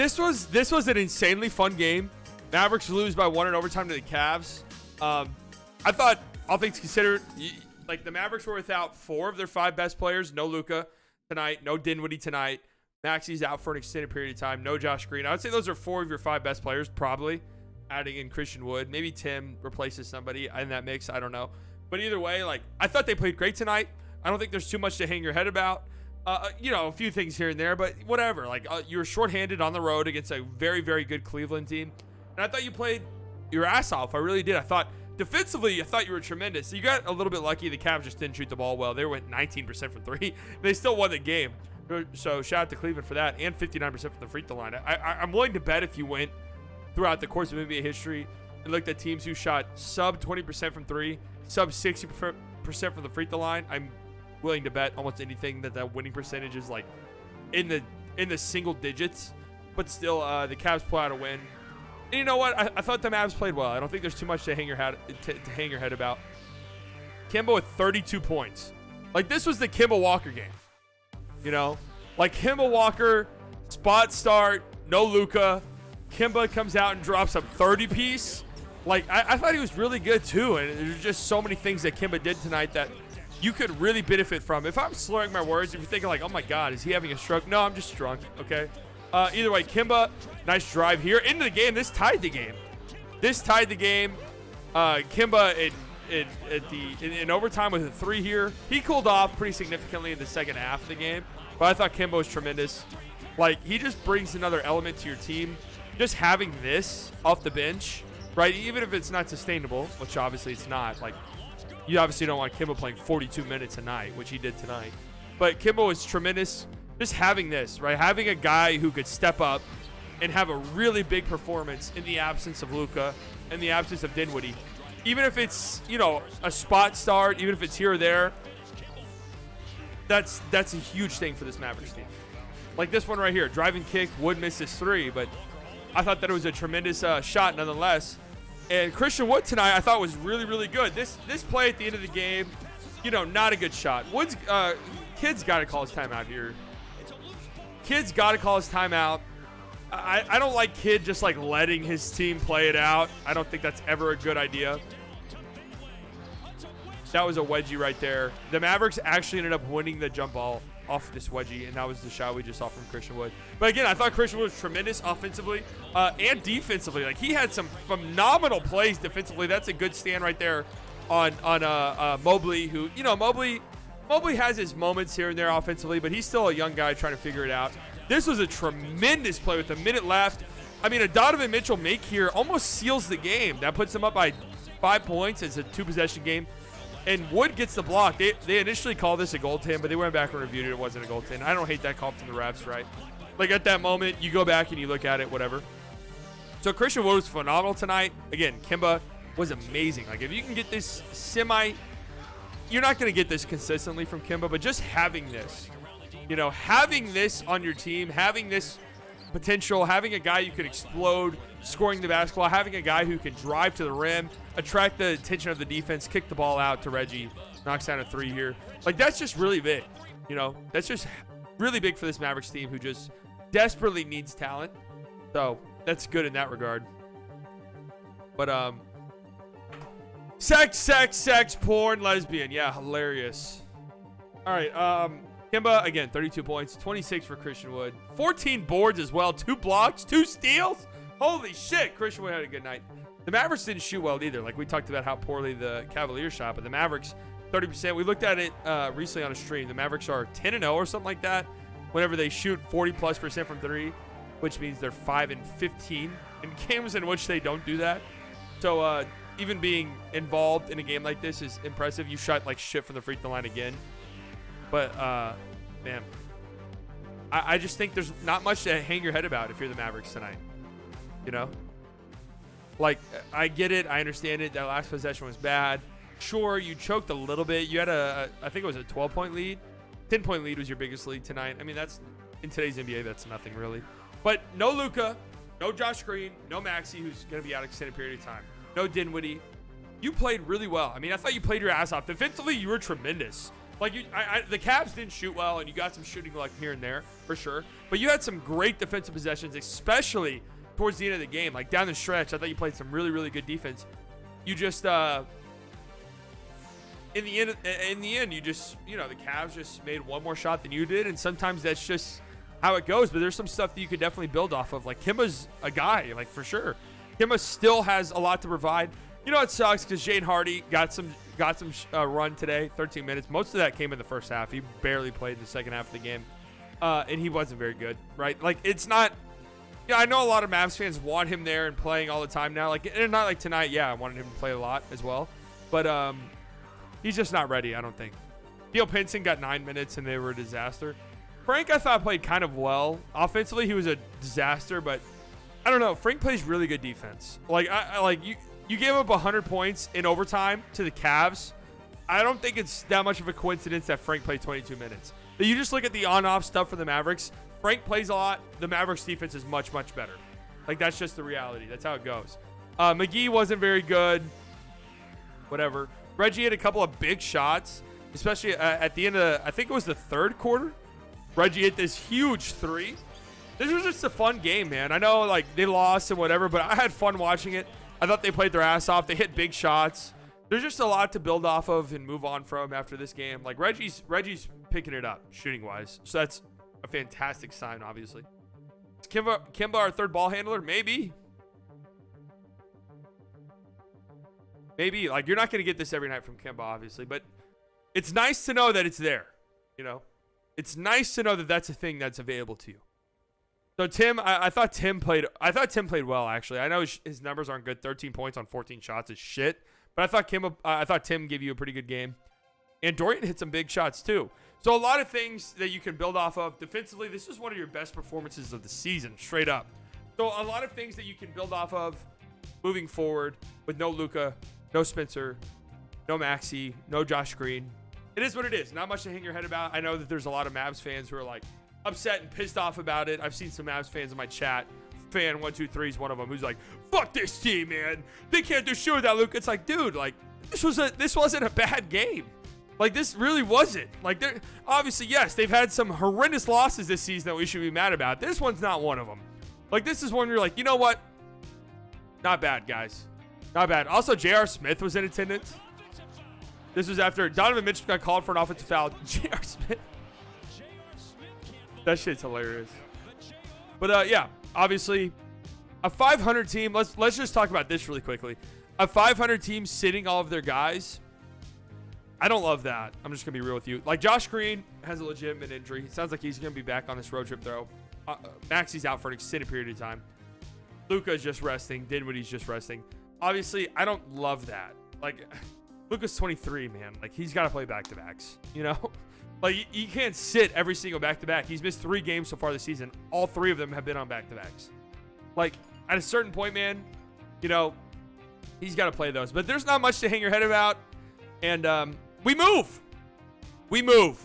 this was an insanely fun game. Mavericks lose by 1 in overtime to the Cavs. I thought, all things considered, like the Mavericks were without 4 of their 5 best players. No Luka tonight. No Dinwiddie tonight. Maxi's out for an extended period of time. No Josh Green. I would say those are 4 of your 5 best players, probably. Adding in Christian Wood. Maybe Tim replaces somebody in that mix. I don't know. But either way, like, I thought they played great tonight. I don't think there's too much to hang your head about. A few things here and there, but whatever. Like, you were shorthanded on the road against a very, very good Cleveland team. And I thought you played your ass off. I really did. I thought defensively, I thought you were tremendous. So you got a little bit lucky. The Cavs just didn't shoot the ball well. They went 19% from 3. They still won the game. So shout out to Cleveland for that, and 59% from the free throw line. I'm willing to bet if you went throughout the course of NBA history and looked at teams who shot sub 20% from 3, sub 60% from the free throw line, I'm willing to bet almost anything that winning percentage is like in the single digits. But still, the Cavs pull out a win. And you know what? I thought the Mavs played well. I don't think there's too much to hang your head about. Kemba with 32 points. Like, this was the Kemba Walker game. You know? Like, Kemba Walker, spot start, no Luka. Kemba comes out and drops a 30-piece. Like, I thought he was really good, too. And there's just so many things that Kemba did tonight that you could really benefit from. If I'm slurring my words, if you're thinking like, oh my God, is he having a stroke? No, I'm just drunk, okay? Either way, Kemba, nice drive here into the game. This tied the game. Kemba in overtime with a 3 here. He cooled off pretty significantly in the second half of the game, but I thought Kemba was tremendous. Like, he just brings another element to your team. Just having this off the bench, right? Even if it's not sustainable, which obviously it's not. Like, you obviously don't want Kemba playing 42 minutes a night, which he did tonight. But Kemba was tremendous. Just having this, right? Having a guy who could step up and have a really big performance in the absence of Luka, in the absence of Dinwiddie. Even if it's, a spot start, even if it's here or there, that's a huge thing for this Mavericks team. Like this one right here, driving kick, Wood missed his 3, but I thought that it was a tremendous shot nonetheless. And Christian Wood tonight, I thought was really, really good. This play at the end of the game, not a good shot. Wood's kid's got to call his timeout here. Kid's got to call his timeout. I don't like Kid just like letting his team play it out. I don't think that's ever a good idea. That was a wedgie right there. The Mavericks actually ended up winning the jump ball off this wedgie, and that was the shot we just saw from Christian Wood. But again, I thought Christian Wood was tremendous offensively and defensively. Like, he had some phenomenal plays defensively. That's a good stand right there on Mobley, who, Mobley has his moments here and there offensively, but he's still a young guy trying to figure it out. This was a tremendous play with a minute left. I mean, a Donovan Mitchell make here almost seals the game. That puts them up by 5 points. It's a 2-possession game. And Wood gets the block. They initially called this a goaltend, but they went back and reviewed it. It wasn't a goaltend. I don't hate that call from the refs, right? Like, at that moment, you go back and you look at it, whatever. So Christian Wood was phenomenal tonight. Again, Kemba was amazing. Like, if you can get this you're not going to get this consistently from Kemba, but just having this, having this on your team, having this potential, having a guy you can explode, scoring the basketball, having a guy who can drive to the rim, attract the attention of the defense, kick the ball out to Reggie, knocks down a 3 here. Like, that's just really big. That's just really big for this Mavericks team who just desperately needs talent. So that's good in that regard. But, sex, porn, lesbian. Yeah, hilarious. All right, Kemba, again, 32 points, 26 for Christian Wood. 14 boards as well, 2 blocks, 2 steals. Holy shit, Christian Wood had a good night. The Mavericks didn't shoot well either. Like, we talked about how poorly the Cavaliers shot, but the Mavericks, 30%. We looked at it recently on a stream. The Mavericks are 10-0 or something like that whenever they shoot 40+% from 3, which means they're 5-15 in games in which they don't do that. So, even being involved in a game like this is impressive. You shot like shit from the free throw line again. But, man, I just think there's not much to hang your head about if you're the Mavericks tonight. Like, I get it. I understand it. That last possession was bad. Sure, you choked a little bit. You had I think it was a 12-point lead. 10-point lead was your biggest lead tonight. I mean, that's, in today's NBA, that's nothing really. But no Luka, no Josh Green, no Maxey, who's going to be out extended period of time. No Dinwiddie. You played really well. I mean, I thought you played your ass off. Defensively, you were tremendous. Like the Cavs didn't shoot well, and you got some shooting like here and there for sure. But you had some great defensive possessions, especially towards the end of the game. Like down the stretch, I thought you played some really, really good defense. You just in the end, you just the Cavs just made one more shot than you did, and sometimes that's just how it goes. But there's some stuff that you could definitely build off of. Like Kemba's a guy, like for sure. Kemba still has a lot to provide. You know, it sucks because Jaden Hardy got some run today, 13 minutes. Most of that came in the first half. He barely played in the second half of the game, and he wasn't very good, right? Like, it's not. Yeah, I know a lot of Mavs fans want him there and playing all the time now. Like, and not like tonight. Yeah, I wanted him to play a lot as well, but he's just not ready. I don't think. Neil Pinson got 9 minutes and they were a disaster. Frank, I thought played kind of well offensively. He was a disaster, but I don't know. Frank plays really good defense. Like You gave up 100 points in overtime to the Cavs. I don't think it's that much of a coincidence that Frank played 22 minutes. But you just look at the on-off stuff for the Mavericks. Frank plays a lot. The Mavericks defense is much, much better. Like, that's just the reality. That's how it goes. McGee wasn't very good. Whatever. Reggie had a couple of big shots, especially at the end of, I think it was the third quarter. Reggie hit this huge three. This was just a fun game, man. I know, like, they lost and whatever, but I had fun watching it. I thought they played their ass off. They hit big shots. There's just a lot to build off of and move on from after this game. Like, Reggie's picking it up shooting-wise. So that's a fantastic sign, obviously. Is Kemba our third ball handler? Maybe. Maybe. Like, you're not going to get this every night from Kemba, obviously. But it's nice to know that it's there, you know? It's nice to know that that's a thing that's available to you. So Tim, I thought Tim played well, actually. I know his numbers aren't good. 13 points on 14 shots is shit. But I thought Tim gave you a pretty good game. And Dorian hit some big shots too. So a lot of things that you can build off of. Defensively, this is one of your best performances of the season, straight up. So a lot of things that you can build off of moving forward with no Luka, no Spencer, no Maxey, no Josh Green. It is what it is. Not much to hang your head about. I know that there's a lot of Mavs fans who are like upset and pissed off about it. I've seen some Mavs fans in my chat. Fan 123 is one of them who's like, "Fuck this team, man. They can't do shit without Luka." It's like, dude, like this wasn't a bad game. Like, this really wasn't. Like, they're obviously, yes, they've had some horrendous losses this season that we should be mad about. This one's not one of them. Like, this is one where you're like, you know what? Not bad, guys. Not bad. Also, J.R. Smith was in attendance. This was after Donovan Mitchell got called for an offensive foul. J.R. Smith. That shit's hilarious. But yeah, obviously, a 500 team. Let's just talk about this really quickly. A 500 team sitting all of their guys. I don't love that. I'm just gonna be real with you. Like, Josh Green has a legitimate injury. It sounds like he's gonna be back on this road trip though. Maxey's out for an extended period of time. Luka's just resting. Dinwiddie's just resting. Obviously, I don't love that. Like, Luka's 23, man. Like, he's got to play back-to-backs, you know? Like, you can't sit every single back-to-back. He's missed 3 games so far this season. All 3 of them have been on back-to-backs. Like, at a certain point, man, you know, he's got to play those. But there's not much to hang your head about. And we move. We move.